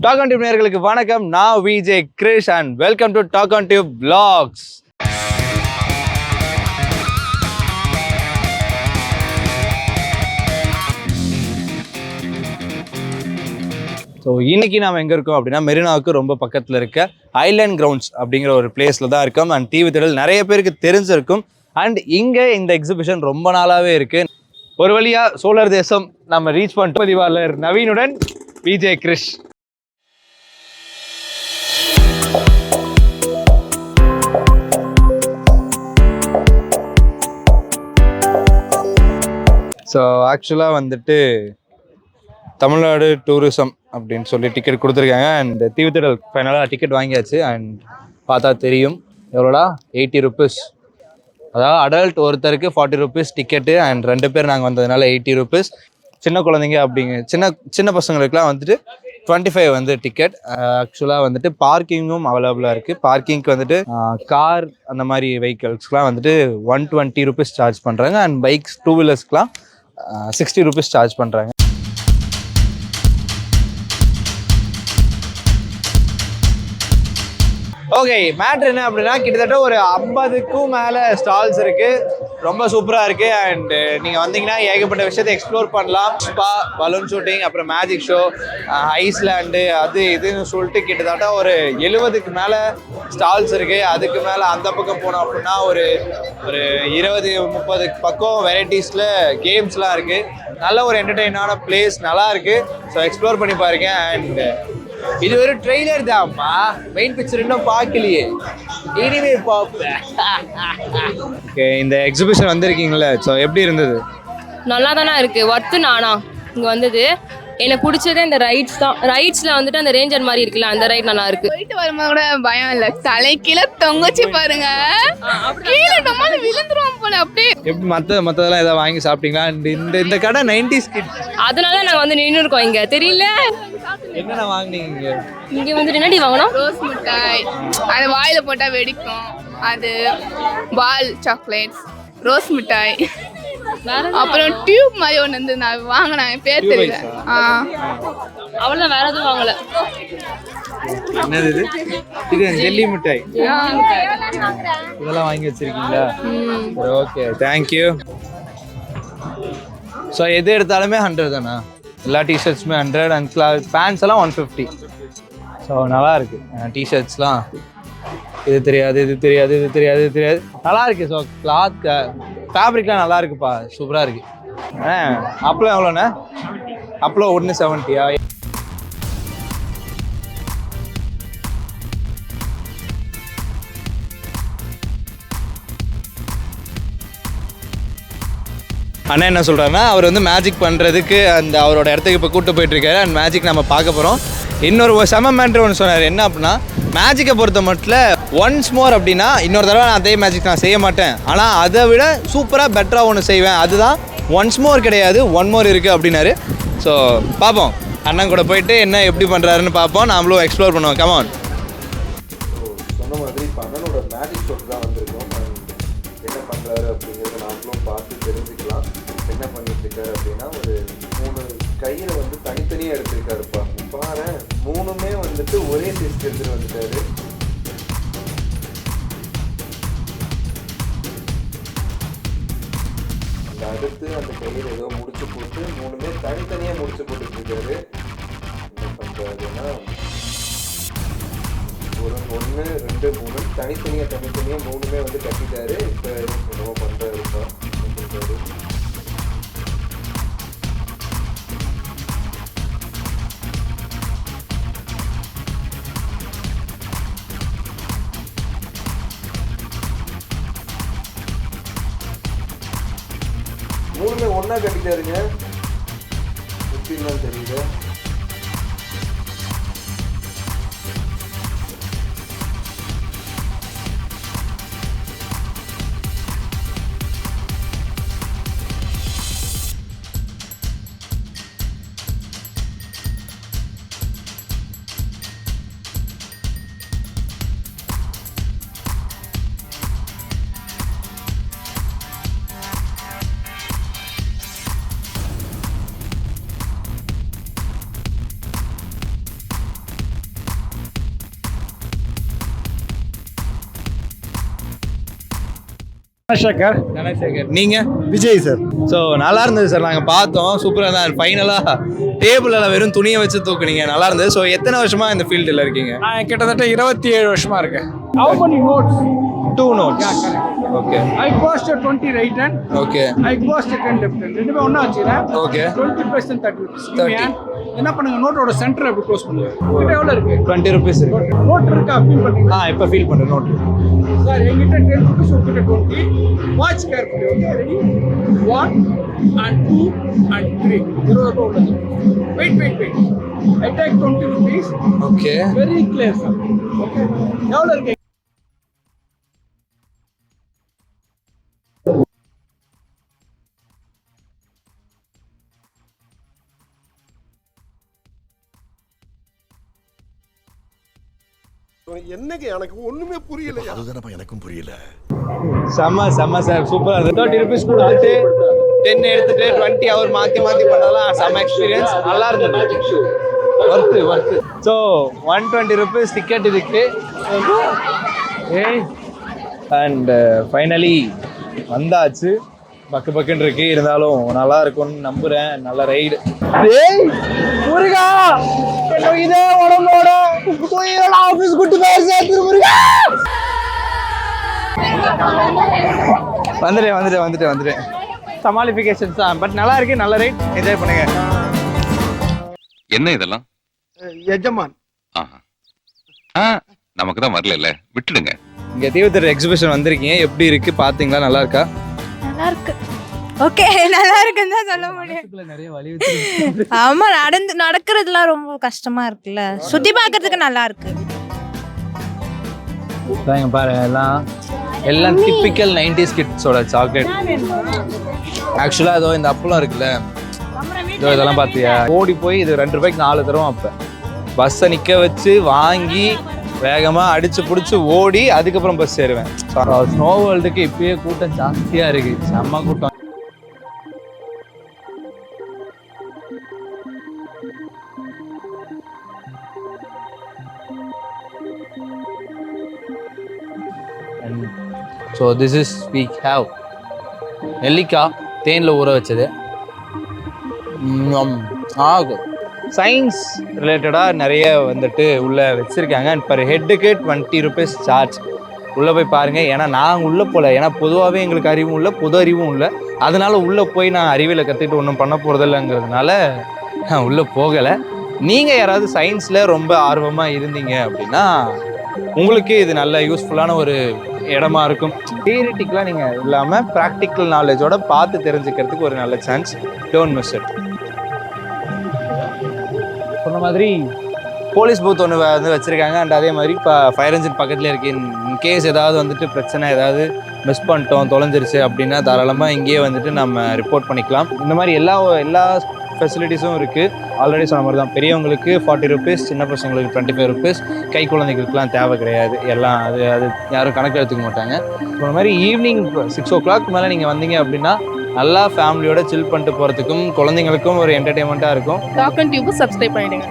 Talk on tube நேயர்களுக்கு வணக்கம். நான் VJ Krish and welcome to talk on tube vlogs. So இன்னைக்கு நாம் எங்கே இருக்கோம் அப்படின்னா மெரினாவுக்கு ரொம்ப பக்கத்தில் இருக்க ஐலேண்ட் கிரவுண்ட்ஸ் அப்படிங்கிற ஒரு பிளேஸில் தான் இருக்கோம். அண்ட் டிவி திடல் நிறைய பேருக்கு தெரிஞ்சிருக்கும். அண்ட் இங்கே இந்த எக்ஸிபிஷன் ரொம்ப நாளாகவே இருக்குது. ஒரு வழியாக சோழர் தேசம் நம்ம ரீச் பண்ணிட்டோம். பதிவாளர் நவீனுடன் விஜே கிரிஷ். ஸோ ஆக்சுவலாக வந்துட்டு தமிழ்நாடு டூரிசம் அப்படின்னு சொல்லி டிக்கெட் கொடுத்துருக்காங்க. அண்ட் தீவுத்திடல் ஃபைனலாக டிக்கெட் வாங்கியாச்சு. அண்ட் பார்த்தா தெரியும் எவ்வளோடா, 80 rupees. அதாவது அடல்ட் ஒருத்தருக்கு 40 rupees டிக்கெட்டு. அண்ட் 2 பேர் நாங்கள் வந்ததுனால 80 rupees. சின்ன குழந்தைங்க அப்படிங்க சின்ன பசங்களுக்குலாம் வந்துட்டு 25 வந்து டிக்கெட். ஆக்சுவலாக வந்துட்டு பார்க்கிங்கும் அவைலபிளாக இருக்குது. பார்க்கிங்க்கு வந்துட்டு கார் அந்த மாதிரி வெஹிக்கிள்ஸ்க்குலாம் வந்துட்டு 120 rupees சார்ஜ் பண்ணுறாங்க. அண்ட் பைக்ஸ் 2 வீலர்ஸ்க்குலாம் 60 rupees சார்ஜ் பண்ணுறாங்க. ஓகே, மேட்ரு என்ன அப்படின்னா கிட்டத்தட்ட ஒரு 50க்கும் மேலே ஸ்டால்ஸ் இருக்குது. ரொம்ப சூப்பராக இருக்குது. அண்ட் நீங்கள் வந்தீங்கன்னா ஏகப்பட்ட விஷயத்தை எக்ஸ்ப்ளோர் பண்ணலாம். ஸ்பா, பலூன் ஷூட்டிங், அப்புறம் மேஜிக் ஷோ, ஐஸ்லேண்டு, அது இதுன்னு சொல்லிட்டு கிட்டத்தட்ட ஒரு 70க்கு மேலே ஸ்டால்ஸ் இருக்குது. அதுக்கு மேலே அந்த பக்கம் போனோம் அப்படின்னா ஒரு 20-30 பக்கம் வெரைட்டிஸில் கேம்ஸ்லாம் இருக்குது. நல்ல ஒரு என்டர்டெயினான பிளேஸ், நல்லா இருக்குது. ஸோ எக்ஸ்ப்ளோர் பண்ணி பாருங்க. அண்ட் இது ஒரு ட்ரெய்லர் தான்ப்பா, மெயின் பிக்சர் இன்னும் பார்க்கலையே, இனிமே பார்ப்பேன். ஓகே, இந்த எக்ஸிபிஷன் வந்திருக்கீங்களே, ஸோ எப்படி இருந்தது? நல்லா தானே இருக்குது. ஒர்த்து நானா இங்கே வந்தது. எனக்கு பிடிச்சதே இந்த ரைட்ஸ் தான். ரைட்ஸில் வந்துட்டு அந்த ரேஞ்சர் மாதிரி இருக்குல்ல, அந்த ரைட் நல்லா இருக்கு. போயிட்டு வரும்போது கூட பயம் இல்லை. தலை கீழே தொங்கச்சு பாருங்க, கீழே டமால விழுந்துருவோம் போல. அப்படியே எப்படி மற்றதெல்லாம் ஏதாவது வாங்கி சாப்பிட்டீங்களா? இந்த கடை 90s கிட், அதனால நாங்கள் வந்து நின்று இருக்கோம் இங்கே. தெரியல என்னென்ன வாங்கினீங்க இங்கே வந்துட்டு? என்னடி வாங்கணும்? ரோஸ் மிட்டாய், அது வாயில போட்டா வெடிக்கும். அது பால் சாக்லேட்ஸ், ரோஸ் மிட்டாய், அப்புறம் டியூப் மாதிரி ஒன்று வந்து நான் வாங்கினேன், பேர் தெரியல. அவ்வளோ வேற எதுவும் வாங்கல. என்னது இது? இது ஜெல்லி மிட்டாய். இதெல்லாம் வாங்கி வச்சிருக்கீங்களா? Okay, thank you. ஸோ எது எடுத்தாலுமே 100 தானா? எல்லா டிஷர்ட்ஸுமே 100. அண்ட் பேண்ட்ஸ் எல்லாம் 150. ஸோ நல்லா இருக்கு. டிஷர்ட்ஸ்லாம் இது தெரியாது, இது தெரியாது, இது தெரியாது, இது தெரியாது, நல்லா இருக்கு. ஸோ கிளாத் ஃபேப்ரிக்லாம் நல்லா இருக்குப்பா, சூப்பராக இருக்கு. அப்பளம் எவ்வளோண்ணே? அப்பளம் 170. அண்ணா என்ன சொல்கிறாருன்னா, அவர் வந்து மேஜிக் பண்ணுறதுக்கு அந்த அவரோட இடத்துக்கு இப்போ கூப்பிட்டு போயிட்டுருக்காரு. அண்ட் மேஜிக் நம்ம பார்க்க போகிறோம். இன்னொரு செம மேட்ரு ஒன்று சொன்னார். என்ன அப்படின்னா, மேஜிக்கை பொறுத்த மட்டும் ஒன்ஸ் மோர் அப்படின்னா இன்னொரு தடவை நான் அதே மேஜிக் நான் செய்ய மாட்டேன், ஆனால் அதை விட சூப்பராக பெட்டராக ஒன்று செய்வேன். அதுதான் ஒன்ஸ் மோர் கிடையாது, ஒன் மோர் இருக்குது அப்படின்னாரு. ஸோ பார்ப்போம், அண்ணன் கூட போயிட்டு என்ன எப்படி பண்ணுறாருன்னு பார்ப்போம். நாமளும் எக்ஸ்ப்ளோர் பண்ணுவோம். கமான். சொன்ன மாதிரி இப்போ அண்ணனோட மேஜிக் ஷோக்கு தான் வந்திருக்கோம். என்ன பண்ணுறாரு அப்படிங்கிறத நாமளும் பார்த்து தெரிஞ்சுக்கலாம். என்ன பண்ணிட்டு இருக்காரு அப்படின்னா, ஒரு 3 கையில் வந்து தனித்தனியாக எடுத்திருக்காருப்பா. பாரு, 3மே வந்துட்டு ஒரே சைஸ்க்கு எடுத்துகிட்டு வந்துட்டாரு. அடுத்து அந்த கையில் ஏதோ முடிச்சு போட்டு 3மே தனித்தனியாக முடிச்சு போட்டுட்டு இருக்காரு. என்ன பண்ணுறாருன்னா, 1 2 3 தனித்தனியாக 3மே வந்து கட்டிட்டாரு. இப்போ என்னவோ பண்ணுறாருப்பா, பண்ணுறாரு. மூணுமே ஒன்றா கட்டிட்டாருங்க. எப்படின்னு தெரியல. சேகர். நீங்க? விஜய் சார். ஸோ நல்லா இருந்தது சார், நாங்கள் பார்த்தோம், சூப்பராக தான். ஃபைனலாக டேபிளில் வெறும் துணியை வச்சு தூக்குனீங்க, நல்லா இருந்தது. ஸோ எத்தனை வருஷமா இந்த ஃபீல்டில் இருக்கீங்க? நான் கிட்டத்தட்ட 27 வருஷமா இருக்கேன். How many notes? 2 notes. Yeah, correct. Okay I cost 20 right hand. Okay I cost 10 left hand. ரெண்டுமே ஒண்ணா வச்சுக்கிறேன். Okay 20% 30 rupees. 30. என்ன பண்ணுங்க, நோட்டோட சென்டர் அப்படி க்ளோஸ் பண்ணுங்க. கிட்ட எவ்வளவு இருக்கு? 20 rupees இருக்கு. நோட் இருக்கா? ஃபீல் பண்ணுங்க. இப்போ ஃபீல் பண்ணுறேன் நோட்டு. சார் என்கிட்ட 10 rupees, உங்ககிட்ட 20. Watch carefully. Okay, ready? 1 and 2 and 3. 20 ரூபாய் உள்ளது. Wait. I take 20 rupees. Okay Very clear, sir. Okay. எவ்வளவு இருக்கு? என்னங்க எனக்கு ஒண்ணுமே புரியல. அதுதானப்பா எனக்கும் புரியல. செம்ம சார், சூப்பராக இருந்தது. 30 rupees கொடுத்துட்டு 10 எடுத்துட்டு 20 அவர் மாற்றி பண்ணலாம். செம்ம எக்ஸ்பீரியன்ஸ், நல்லா இருந்தது. ஒர்த்து. ஸோ 120 rupees டிக்கெட் இருக்கு. அண்ட் ஃபைனலி வந்தாச்சு. பக்குன்னு இருக்கு, இருந்தாலும் நல்லா இருக்கும்னு நம்புறேன். நல்ல ரைடு. முருகா, இதே உடம்போட ஆஃபீஸ் கூட்டு போய் முருகா. வந்துட்டேன். சமாளிஃபிகேஷன்ஸ் தான், பட் நல்லா இருக்கு. நல்ல ரைட், என்ஜாய் பண்ணுங்க. என்ன இதெல்லாம்? எஜமான். நமக்கு தான் வரல, விட்டுடுங்க. இங்க தீவுத்திரு எக்ஸிபிஷன் வந்திருக்கீங்க, எப்படி இருக்கு பாத்தீங்களா? நல்லா இருக்கா? நல்லா இருக்கு. ஓகே, நல்லா இருக்குன்னு தான் சொல்ல முடியும். நிறைய வலி ஆமா, நடக்கிறதுலாம் ரொம்ப கஷ்டமா இருக்குல்ல, சுத்தி பார்க்கிறதுக்கு நல்லா இருக்கு. பாருங்க, எல்லாம் டிப்பிக்கல் 90s கிட்ஸோட சாக்லேட். ஆக்சுவலா இதோ இந்த அப்பளம் இருக்குல்ல, இதெல்லாம் பார்த்தியா? ஓடி போய் இது 2 ரூபாய்க்கு 4 தரும். அப்போ பஸ்ஸை நிற்க வச்சு வாங்கி வேகமாக அடிச்சு பிடிச்சி ஓடி அதுக்கப்புறம் பஸ் ஏறுவேன். ஸ்னோ வேர்ல்டுக்கு இப்பயே கூட்டம் ஜாஸ்தியாக இருக்கு, செம்ம கூட்டம். So this is we have நெல்லிக்காய் தேனில் ஊற வச்சது. சயின்ஸ் ரிலேட்டடாக நிறைய வந்துட்டு உள்ளே வச்சுருக்காங்க. அண்ட் பர் ஹெட்டுக்கு 20 rupees சார்ஜ். உள்ளே போய் பாருங்கள். ஏன்னா நான் உள்ளே போகல, ஏன்னா பொதுவாகவே எங்களுக்கு அறிவும் இல்லை, பொது அறிவும் இல்லை. அதனால் உள்ளே போய் நான் அறிவியலை கற்றுக்கிட்டு ஒன்றும் பண்ண போகிறதில்லைங்கிறதுனால நான் உள்ளே போகலை. நீங்கள் யாராவது சயின்ஸில் ரொம்ப ஆர்வமாக இருந்தீங்க அப்படின்னா உங்களுக்கு இது நல்ல யூஸ்ஃபுல்லான ஒரு இடமா இருக்கும். தியரிட்டிக்கலாக நீங்கள் இல்லாமல் ப்ராக்டிக்கல் நாலேஜோட பார்த்து தெரிஞ்சுக்கிறதுக்கு ஒரு நல்ல சான்ஸ். Don't miss it. சொன்ன மாதிரி போலீஸ் பூத் ஒன்று வந்து வச்சுருக்காங்க. அண்ட் அதே மாதிரி இப்போ ஃபயர் இன்ஜின் பக்கத்துலேயே இருக்குது. இன்கேஸ் ஏதாவது வந்துட்டு பிரச்சனை, ஏதாவது மிஸ் பண்ணிட்டோம், தொலைஞ்சிருச்சு அப்படின்னா தாராளமாக இங்கேயே வந்துட்டு நம்ம ரிப்போர்ட் பண்ணிக்கலாம். இந்த மாதிரி எல்லா ஃபெசிலிட்டிஸும் இருக்குது. ஆல்ரெடி சொன்ன மாதிரி தான், பெரியவங்களுக்கு 40 rupees, சின்ன பசங்களுக்கு 25 rupees, கை குழந்தைகளுக்குலாம் தேவை கிடையாது. எல்லாம் அது யாரும் கணக்கு எடுத்துக்க மாட்டாங்க. இந்த மாதிரி ஈவினிங் 6 o'clock மேலே நீங்கள் வந்தீங்க அப்படின்னா நல்லா ஃபேமிலியோட சில் பண்ணிட்டு போகிறதுக்கும் குழந்தைங்களுக்கும் ஒரு என்டர்டெயின்மெண்ட்டாக இருக்கும். டாக் அண்ட் டியூப் சப்ஸ்கிரைப் பண்ணிடுங்க.